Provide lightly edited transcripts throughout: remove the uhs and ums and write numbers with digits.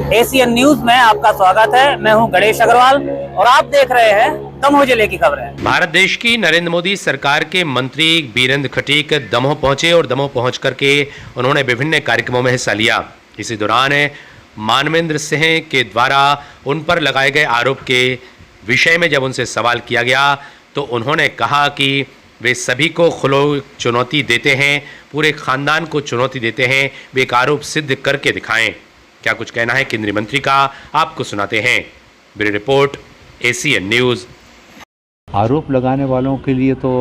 Asian news में आपका स्वागत है। मैं हूं गणेश अग्रवाल और आप देख रहे हैं दमोह जिले की खबरें। भारत देश की नरेंद्र मोदी सरकार के मंत्री बीरेंद्र खटीक दमोह पहुंचे और दमोह पहुंच करके उन्होंने विभिन्न कार्यक्रमों में हिस्सा लिया। इसी दौरान मानवेंद्र सिंह के द्वारा उन पर लगाए गए आरोप के विषय में जब उनसे सवाल किया गया तो उन्होंने कहा कि वे सभी को खुलो चुनौती देते हैं, पूरे खानदान को चुनौती देते हैं, वे एक आरोप सिद्ध करके दिखाएं। क्या कुछ कहना है केंद्रीय मंत्री का, आपको सुनाते हैं। Bureau report, Asian news. आरोप लगाने वालों के लिए तो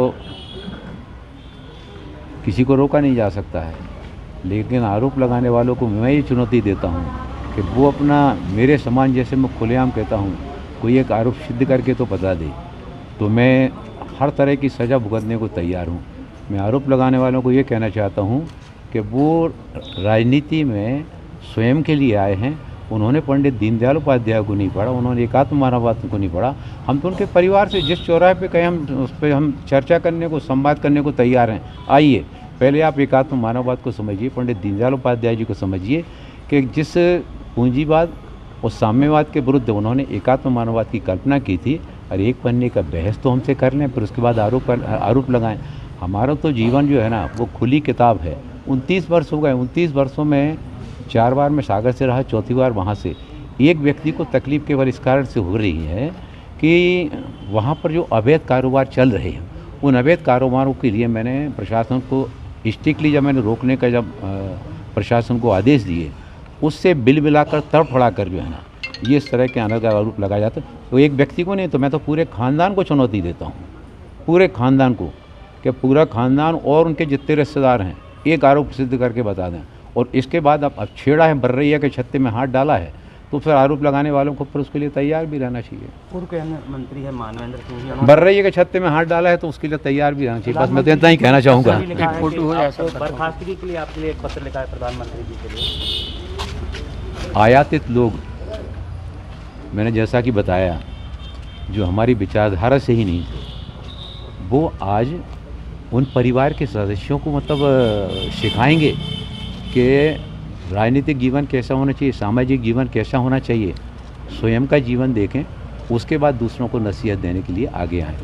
किसी को रोका नहीं जा सकता है, लेकिन आरोप लगाने वालों को मैं ये चुनौती देता हूँ कि वो अपना मेरे समान, जैसे मैं खुलेआम कहता हूँ, कोई एक आरोप सिद्ध करके तो बता दे, तो मैं हर तरह की सज़ा भुगतने को तैयार हूँ। मैं आरोप लगाने वालों को ये कहना चाहता हूँ कि वो राजनीति में स्वयं के लिए आए हैं। उन्होंने पंडित दीनदयाल उपाध्याय को नहीं पढ़ा, उन्होंने एकात्म मानववाद को नहीं पढ़ा। हम तो उनके परिवार से जिस चौराहे पे कहें हम उस पर हम चर्चा करने को, संवाद करने को तैयार हैं। आइए, पहले आप एकात्म मानववाद को समझिए, पंडित दीनदयाल उपाध्याय जी को समझिए कि जिस पूंजीवाद और साम्यवाद के विरुद्ध उन्होंने एकात्म मानववाद की कल्पना की थी, और एक पन्ने का बहस तो हमसे कर लें, फिर उसके बाद आरोप लगाएं। हमारा तो जीवन जो है ना, वो खुली किताब है। 29 वर्ष हो गए, 29 वर्षों में 4 बार मैं सागर से रहा, चौथी बार वहाँ से। एक व्यक्ति को तकलीफ केवल इस कारण से हो रही है कि वहाँ पर जो अवैध कारोबार चल रहे हैं, उन अवैध कारोबारों के लिए मैंने प्रशासन को स्ट्रिक्टली जब मैंने रोकने का प्रशासन को आदेश दिए, उससे बिल मिलाकर तड़फड़ा कर जो है ना, ये इस तरह के अनर्गल आरोप लगाया जाता है। तो एक व्यक्ति को नहीं, तो मैं तो पूरे खानदान को चुनौती देता हूँ, पूरे खानदान को, कि पूरा खानदान और उनके जितने रिश्तेदार हैं एक आरोप सिद्ध करके बता दें। और इसके बाद अब छेड़ा है, बर्रैया के छत्ते में हाथ डाला है, तो फिर आरोप लगाने वालों को फिर उसके लिए तैयार भी रहना चाहिए। पूर्व मंत्री है मानवेंद्र सिंह, बर्रैया के छत्ते में हाथ डाला है तो उसके लिए तैयार भी रहना चाहिए। बस मैं तो इतना ही कहना चाहूँगा। बर्खास्तगी के लिए आपके लिए एक पत्र लिखा है प्रधानमंत्री जी के लिए। आयातित लोग, मैंने जैसा कि बताया, जो हमारी विचारधारा से ही नहीं थे, वो आज उन परिवार के सदस्यों को मतलब सिखाएंगे कि राजनीतिक जीवन कैसा होना चाहिए, सामाजिक जीवन कैसा होना चाहिए। स्वयं का जीवन देखें, उसके बाद दूसरों को नसीहत देने के लिए आगे आएँ।